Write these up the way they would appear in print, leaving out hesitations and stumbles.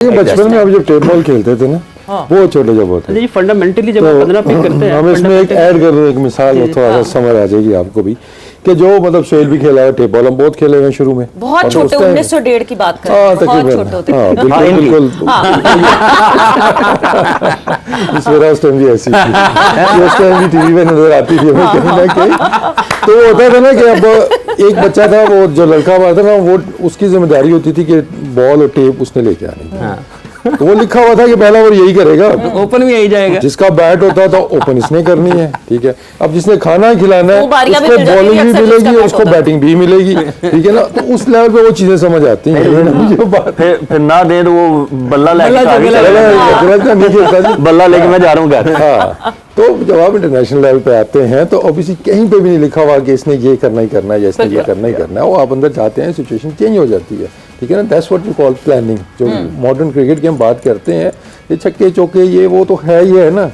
बचपन में हम जब टेप बॉल खेलते थे ना, वो छोटे जब होते ये फंडामेंटली जब 15 पिक करते हैं, हम इसमें एक ऐड कर रहे हैं, एक मिसाल थोड़ा सा समझ आ जाएगी आपको भी कि जो मतलब सोहेल भी खेला है टेप बॉल, हम बहुत खेले हुए शुरू में, बहुत छोटे 1901 की बात कर रहे हैं, बहुत छोटे होते हाँ बिल्कुल इस मेरा उस टाइम भी ऐसी थी, उस टाइम भी टीवी पे नजर आती थी हमें कहीं ना कहीं। तो होता था ना कि अब एक बच्चा था, वो जो लड़का हुआ था ना, वो उसकी जिम्मेदारी होती थी कि बॉल और टेप उसने लेके आनी, तो वो लिखा हुआ था कि पहला ओवर यही करेगा, ओपन भी यही जाएगा, जिसका बैट होता था ओपन इसने करनी है, ठीक है। अब जिसने खाना खिलाना है उसको बॉलिंग भी मिलेगी, उसको बैटिंग भी मिलेगी, ठीक है ना। तो उस लेवल पे वो चीजें समझ आती हैं। फिर ना दे तो वो बल्ला बल्ला लेके मैं जा रहा हूँ घर। हाँ, तो जब आप इंटरनेशनल लेवल पे आते हैं तो ऑब्वियसली कहीं पे भी नहीं लिखा हुआ कि इसने ये करना ही करना है या इसने ये करना ही करना है, वो आप अंदर जाते हैं, सिचुएशन चेंज हो जाती है, ठीक है ना। That's what you call planning. जो मॉडर्न क्रिकेट की हम बात करते हैं, ये छक्के चौके ये वो तो है ही है ना।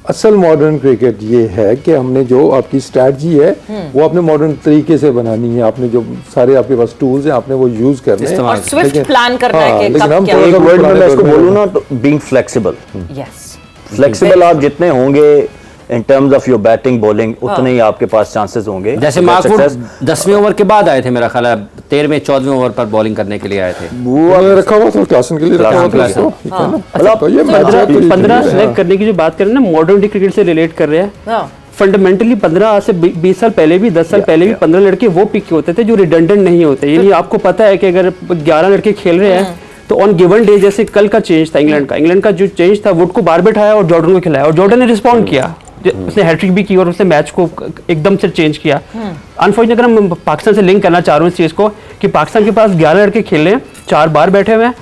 असल मॉडर्न क्रिकेट ये है कि हमने जो आपकी स्ट्रैटेजी है वो आपने मॉडर्न तरीके से बनानी है, आपने जो सारे आपके पास टूल्स हैं आपने वो यूज करने हैं और स्विफ्ट प्लान करना है कि लेकिन हम एक वर्ड में मैं इसको बोलूँ ना तो बीइंग फ्लेक्सिबल। यस, फ्लेक्सिबल आप जितने होंगे in terms of your batting bowling, उतने ही आपके पास चांसेस होंगे। जैसे मार्कवुड 10वें ओवर के बाद आए थे, मेरा ख्याल है 13वें 14वें ओवर पर बॉलिंग करने के लिए आए थे, वो रखा हुआ था क्लासन के लिए रखा हुआ था। तो ये 15 सेलेक्ट करने की जो बात करें ना, मॉडर्न डे क्रिकेट से रिलेट कर रहे हैं। फंडामेंटली 15 से 20 साल पहले भी, 10 साल पहले भी 15 लड़के वो पिक होते थे जो रिडंडेंट नहीं होते। यानी आपको पता है कि अगर 11 लड़के खेल रहे हैं तो ऑन गिवन डे, जैसे कल का चेंज था इंग्लैंड का जो चेंज था, वुड को बार बैठाया और जॉर्डन को खिलाया और जॉर्डन ने रिस्पॉन्ड किया, उसने हैट्रिक भी की और उसने मैच को एकदम से चेंज किया। अनफॉर्चुनेट अगर हम पाकिस्तान से लिंक करना चाह रहे हैं इस चीज़ को कि पाकिस्तान के पास 11 लड़के खेल रहे हैं, 4 बार बैठे हुए हैं,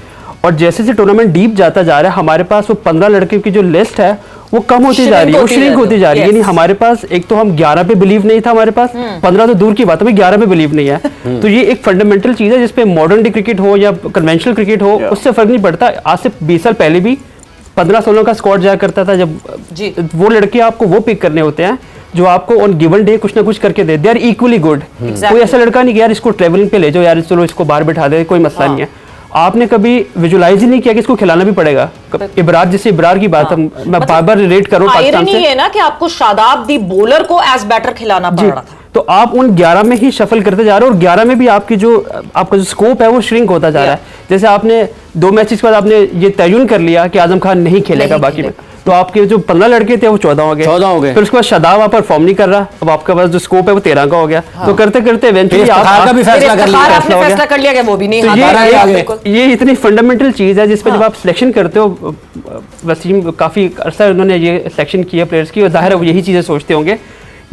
और जैसे जैसे टूर्नामेंट डीप जाता जा रहा है हमारे पास वो 15 लड़के की जो लिस्ट है वो कम होती जा रही है, वो श्रिंक होती जा रही है। यानी हमारे पास एक तो हम 11 पे बिलीव नहीं था, हमारे पास 15 तो दूर की बात है, 11 पे बिलीव नहीं है। तो ये एक फंडामेंटल चीज़ है जिसपे मॉडर्न डे क्रिकेट हो या कन्वेंशनल क्रिकेट हो, उससे फर्क नहीं पड़ता। आज से 20 साल पहले भी 15-16 का स्क्वाड जाया करता था, जब वो लड़के आपको वो पिक करने होते हैं जो आपको ऑन गिवन डे कुछ ना कुछ करके दे, दे आर इक्वली गुड। कोई ऐसा लड़का नहीं कि यार इसको ट्रेवलिंग पे ले जाओ, यार चलो इसको बाहर बैठा दे, कोई मसला नहीं है। आपने कभी विजुलाइज ही नहीं किया कि इसको खिलाना भी पड़ेगा। इब्रार, जैसे इब्रार की बात मैं बार बार रिलेट करूं पाकिस्तान से, ये ना कि आपको शादाब दी बॉलर को एज बैटर खिलाना पड़ रहा था, तो आप उन 11 में ही शफल करते जा रहे हो और 11 में भी आपका जो स्कोप है वो श्रिंक होता जा रहा है। जैसे आपने 2 मैचेस के बाद आपने ये तयन कर लिया कि आजम खान नहीं खेलेगा बाकी में, तो आपके जो 15 लड़के थे वो 14 हो गए। फिर उसके बाद शादाब आप परफॉर्म नहीं कर रहा, अब आपके पास जो स्कोप है वो 13 का हो गया। तो करते करते इवेंचुअली आपका भी फैसला कर लिया कि वो भी नहीं। तो ये इतनी फंडामेंटल चीज है जिसपे जब आप सिलेक्शन करते हो, वसीम काफी अरसा उन्होंने ये सिलेक्शन किया प्लेयर्स की, और जाहिर है यही चीजें सोचते होंगे।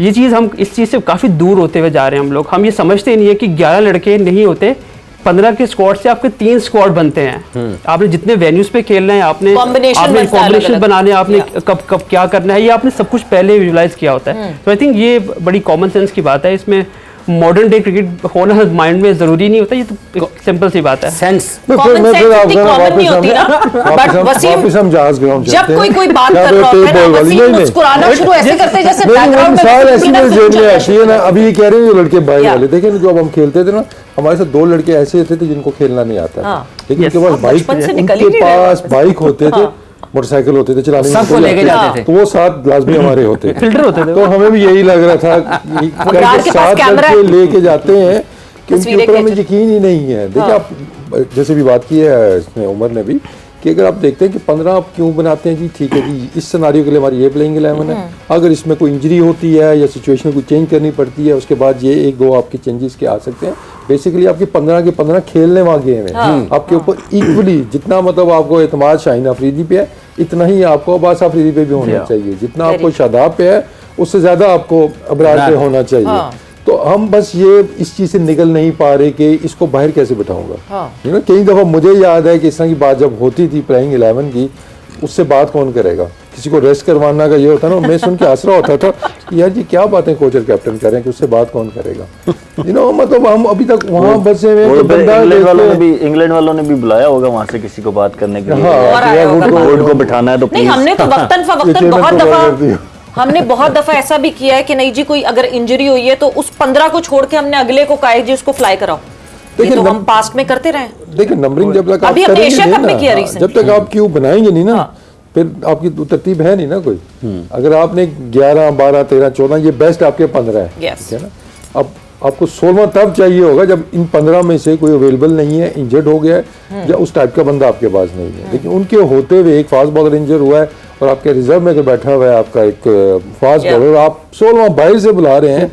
ये चीज़ हम इस चीज़ से काफ़ी दूर होते हुए जा रहे हैं हम लोग। हम ये समझते नहीं है कि 11 लड़के नहीं होते, 15 के स्क्वाड से आपके 3 स्क्वाड बनते हैं। आपने जितने वेन्यूज पे खेलना है, आपने कॉम्बिनेशन बनाने, आपने कब क्या करना है, ये आपने सब कुछ पहले विजुलाइज किया होता है। तो आई थिंक ये बड़ी कॉमन सेंस की बात है। इसमें मॉडर्न डे क्रिकेट होना माइंड में जरूरी नहीं होता, ये तो सिंपल सी बात है। सेंस नहीं होती ना, बट वसीम जब कोई बात कर रहा होता है ना, वसीम मुस्कुराना शुरू ऐसे करते हैं जैसे बैकग्राउंड में। अभी ये कह रहे हैं लड़के बाइक वाले, देखें ना, जो अब हम खेलते थे ना, हमारे साथ 2 लड़के ऐसे थे जिनको खेलना नहीं आता, लेकिन उनके पास बाइक होते थे, मोटरसाइकिल होते थे, चलाने सबको लेके जाते थे, तो वो साथ लाजमी हमारे होते थे, फिल्टर होते थे। तो हमें भी यही लग रहा था कि साथ लड़के लेके जाते हैं कि उनके ऊपर हमें यकीन ही नहीं है। देखिए आप जैसे भी बात की है इसमें उमर ने भी, कि अगर आप देखते हैं कि 15 आप क्यों बनाते हैं जी, ठीक है जी, इस सिनेरियो के लिए हमारी ये प्लेइंग 11 है। अगर इसमें कोई इंजरी होती है या सिचुएशन को चेंज करनी पड़ती है, उसके बाद ये 1-2 आपके चेंजेस के आ सकते हैं। बेसिकली आपके 15 के 15 खेलने वहाँ गए हैं, आपके ऊपर इक्वली जितना मतलब आपको एतमाद शाहीन अफरीदी पे है, इतना ही आपको अब्बास अफरीदी पे भी होना चाहिए, जितना आपको शादाब पे है उससे ज्यादा आपको अबरार पे होना चाहिए। तो हम बस ये इस चीज से निकल नहीं पा रहे कि इसको बाहर कैसे बिठाऊंगा। कई दफा मुझे याद है कि इस तरह की बात जब होती थी प्लेइंग 11 की, उससे बात कौन करेगा, किसी को रेस्ट करवाना का ये होता ना, मैं सुन के आसरा होता था कि यार ये क्या बातें कोच और कैप्टन कर रहे हैं कि उससे बात कौन करेगा। मतलब हम अभी तक वहाँ बसे हुए। इंग्लैंड वालों ने भी बुलाया होगा वहाँ से किसी को बात करने के लिए, वुड को बिठाना है तो हमने तो वक्तन फवक्तन हमने बहुत दफा ऐसा भी किया है कि नहीं जी कोई अगर इंजरी हुई है तो उस 15 को छोड़ के हमने अगले को कहा जी उसको फ्लाई कराओ। ये तो हम पास्ट में करते रहे। देखिए नंबरिंग जब तक आप अभी हमने एशिया कप में किया ना, recently। जब तक आप क्यों बनाएंगे नहीं ना, फिर आपकी तरतीब है नहीं ना कोई। अगर आपने 11, 12, 13, 14 ये बेस्ट आपके 15 है, Yes। ठीक है ना। अब आपको 16वां तब चाहिए होगा जब इन 15 में से कोई अवेलेबल नहीं है, इंजर्ड हो गया है, या उस टाइप का बंदा आपके पास नहीं है। लेकिन उनके होते हुए एक फास्ट बॉलर इंजर हुआ है और आपके रिजर्व में अगर बैठा हुआ है आपका एक फास्ट बॉलर, आप 16वां बाहर से बुला रहे हैं,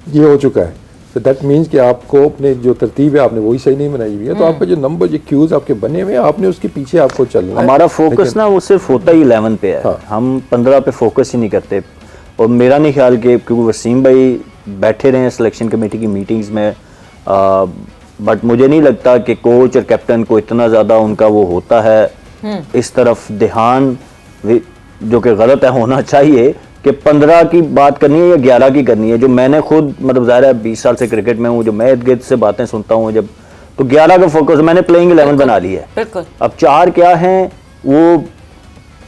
ये हो चुका है। तो दैट मीन्स कि आपको अपने जो तरतीब है आपने वही सही नहीं बनाई हुई है। तो आपका जो नंबर जो क्यूज आपके बने हुए हैं, आपने उसके पीछे आपको चलना है। हमारा फोकस ना वो सिर्फ होता ही 11 पे है। हम 15 पे फोकस ही नहीं करते। और मेरा नहीं ख्याल कि क्योंकि वसीम भाई बैठे रहे हैं सिलेक्शन कमेटी की मीटिंग्स में, बट मुझे नहीं लगता कि कोच और कैप्टन को इतना ज़्यादा उनका वो होता है इस तरफ ध्यान, जो कि गलत है। होना चाहिए कि 15 की बात करनी है या 11 की करनी है। जो मैंने खुद मतलब ज़ाहिर है 20 साल से क्रिकेट में हूँ, जो मैं इर्द गिर्द से बातें सुनता हूँ, जब तो 11 का फोकस मैंने प्लेइंग 11 बना ली है। अब 4 क्या है वो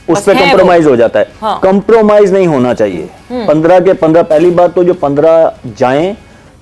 उस पर कंप्रोमाइज हो जाता है। कंप्रोमाइज नहीं होना चाहिए। 15 के 15 पहली बात तो जो 15 जाएं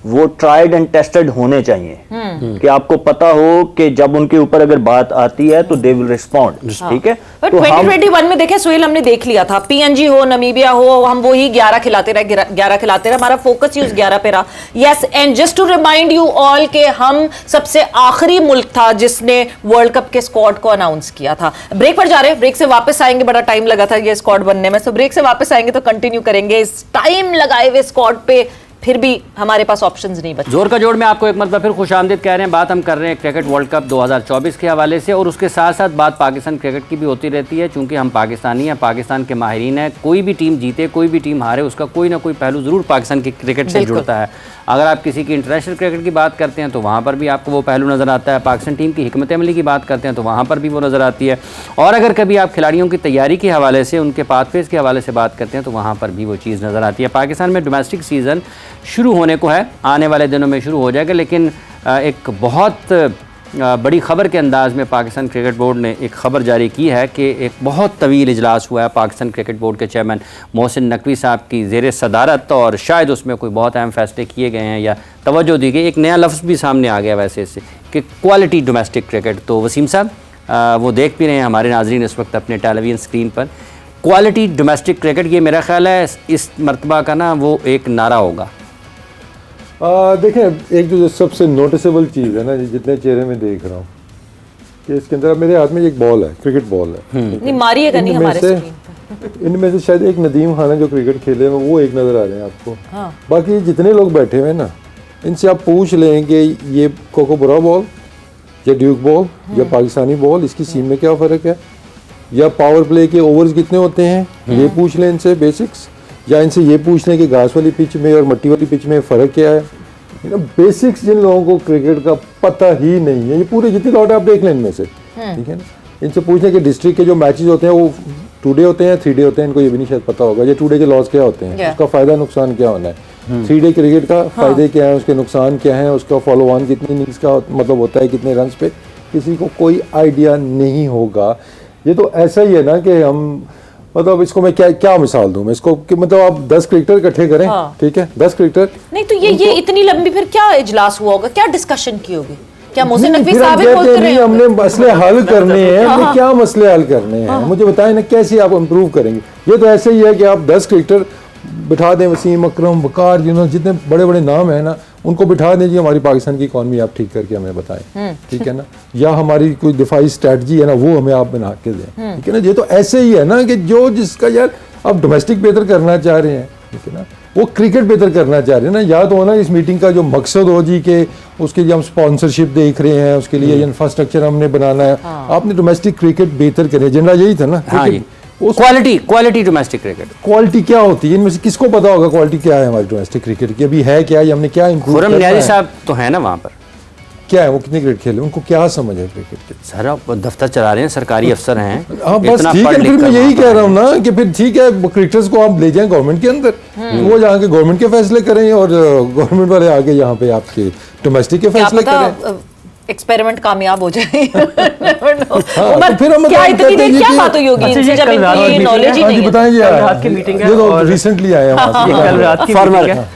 वो ट्राइड एंड टेस्टेड होने चाहिए कि आपको पता हो कि जब उनके ऊपर अगर बात आती है तो दे विल रिस्पॉन्ड। ठीक है। तो 2021 में देखे सुहेल, हमने देख लिया था, पीएनजी हो, नमीबिया हो, हम वो ही 11 खिलाते रहे, हमारा फोकस ही उस 11 पे रहा। Yes, and just to remind you all के हम सबसे आखिरी मुल्क था जिसने वर्ल्ड कप के स्क्वाड को अनाउंस किया था। ब्रेक पर जा रहे हैं, ब्रेक से वापस आएंगे। बड़ा टाइम लगा था ये स्क्वाड बनने में, सो ब्रेक से वापस आएंगे तो कंटिन्यू करेंगे इस टाइम लगाए हुए स्क्वाड पे। फिर भी हमारे पास ऑप्शंस नहीं बचे। जोर का जोड़ में आपको एक मतलब फिर खुशामदीद कह रहे हैं। बात हम कर रहे हैं क्रिकेट वर्ल्ड कप 2024 के हवाले से, और उसके साथ साथ बात पाकिस्तान क्रिकेट की भी होती रहती है। चूंकि हम पाकिस्तानी हैं, पाकिस्तान के माहिरीन हैं, कोई भी टीम जीते कोई भी टीम हारे, उसका कोई ना कोई पहलू ज़रूर पाकिस्तान की क्रिकेट से जुड़ता है। अगर आप किसी की इंटरनेशनल क्रिकेट की बात करते हैं तो वहाँ पर भी आपको वो पहलू नज़र आता है। पाकिस्तान टीम की हिकमत अमली की बात करते हैं तो वहाँ पर भी वो नज़र आती है। और अगर कभी आप खिलाड़ियों की तैयारी के हवाले से, उनके पाथवेज के हवाले से बात करते हैं तो वहाँ पर भी वो चीज़ नज़र आती है। पाकिस्तान में डोमेस्टिक सीज़न शुरू होने को है, आने वाले दिनों में शुरू हो जाएगा। लेकिन एक बहुत बड़ी खबर के अंदाज़ में पाकिस्तान क्रिकेट बोर्ड ने एक ख़बर जारी की है कि एक बहुत तवील इजलास हुआ है पाकिस्तान क्रिकेट बोर्ड के चेयरमैन मोहसिन नकवी साहब की ज़ेर सदारत, और शायद उसमें कोई बहुत अहम फैसले किए गए हैं या तवज्जो दी गई। एक नया लफ्ज़ भी सामने आ गया वैसे इससे कि क्वालिटी डोमेस्टिक क्रिकेट। तो वसीम साहब वो देख भी रहे हैं हमारे नाजरीन इस वक्त अपने टेलीविज़न स्क्रीन पर, क्वालिटी डोमेस्टिक क्रिकेट, ये मेरा ख्याल है इस मरतबा का ना वो एक नारा होगा। देखें, एक जो सबसे नोटिसेबल चीज़ है ना, जितने चेहरे में देख रहा हूँ कि इसके अंदर मेरे हाथ में एक बॉल है, क्रिकेट बॉल है। नहीं मारिएगा नहीं हमारे स्क्रीन। इनमें से शायद एक नदीम खान है जो क्रिकेट खेले में, वो एक नज़र आ रहे हैं आपको। बाकी जितने लोग बैठे हुए हैं ना, इनसे आप पूछ लें कि ये कोकोबरा बॉल या ड्यूक बॉल या पाकिस्तानी बॉल, इसकी सीम में क्या फ़र्क है, या पावर प्ले के ओवर्स कितने होते हैं, ये पूछ लें इनसे बेसिक्स, या इनसे ये पूछ लें कि घास वाली पिच में और मट्टी वाली पिच में फ़र्क क्या है। बेसिक्स जिन लोगों को क्रिकेट का पता ही नहीं है, ये पूरे जितने लॉट आप देख लें इनमें से, ठीक है ना, इनसे पूछ लें कि डिस्ट्रिक्ट के जो मैचेस होते हैं वो 2 डे होते हैं 3 डे होते हैं, इनको ये भी नहीं शायद पता होगा। ये 2 डे के लॉस क्या होते हैं, उसका फ़ायदा नुकसान क्या होना है, 3 डे क्रिकेट का फ़ायदे क्या है, उसके नुकसान क्या है, उसका फॉलो ऑन कितनी इनिंग्स का मतलब होता है, कितने रन पे, किसी को कोई आइडिया नहीं होगा। ये तो ऐसा ही है ना कि हम मतलब इसको मैं क्या मिसाल दूं मैं इसको कि मतलब आप 10 क्रिकेटर इकट्ठे करें, ठीक है, 10 क्रिकेटर नहीं तो ये इतनी लंबी फिर क्या इजलास हुआ होगा, क्या डिस्कशन की होगी, क्या मोहसिन नकवी साहब बोलते रहे हमने मसले हल करने हैं, हमने क्या मसले हल करने हैं, मुझे बताएं ना कैसे आप इम्प्रूव करेंगे। ये तो ऐसे ही है कि आप 10 क्रिकेटर बिठा दें, वसीम अकरम वकार जितने बड़े बड़े नाम हैं ना, उनको बिठा दें जी हमारी पाकिस्तान की इकॉनमी आप ठीक करके हमें बताएं, ठीक है ना, या हमारी कोई दिफाई स्ट्रेटजी है ना वो हमें आप बना के दें, ठीक है ना। ये तो ऐसे ही है ना कि जो जिसका यार आप डोमेस्टिक बेहतर करना चाह रहे हैं, ठीक है ना, वो क्रिकेट बेहतर करना चाह रहे हैं ना, या तो ना इस मीटिंग का जो मकसद हो जी के उसके लिए हम स्पॉन्सरशिप देख रहे हैं, उसके लिए इंफ्रास्ट्रक्चर हमने बनाना है, आपने डोमेस्टिक क्रिकेट बेहतर करें, एजेंडा यही था ना। क्वालिटी डोमेस्टिक क्रिकेट, क्वालिटी क्या होती है इनमें से किसको पता होगा क्वालिटी क्या है हमारी डोमेस्टिक क्रिकेट की, अभी है क्या, ये हमने क्या इम्प्रूव खुरम नियाज़ी साहब तो है ना वहाँ पर, क्या है वो कितने क्रिकेट खेले, उनको क्या समझ है क्रिकेट के, सर आप दफ्तर चला रहे हैं, सरकारी अफसर हैं। हाँ बस ठीक है, फिर मैं यही कह रहा हूँ ना कि फिर ठीक है क्रिकेटर्स को आप ले जाएं गवर्नमेंट के अंदर, वो यहाँ के गवर्नमेंट के फैसले करें और गवर्नमेंट वाले आगे यहाँ पे आपके डोमेस्टिक के फैसले करें, एक्सपेरिमेंट कामयाब हो जाए। फिर हम क्या इतनी देर क्या बात हुई होगी इनसे जब इनकी नॉलेज ही नहीं है। बताएं ये तो रिसेंटली आया है, कल रात की मीटिंग है।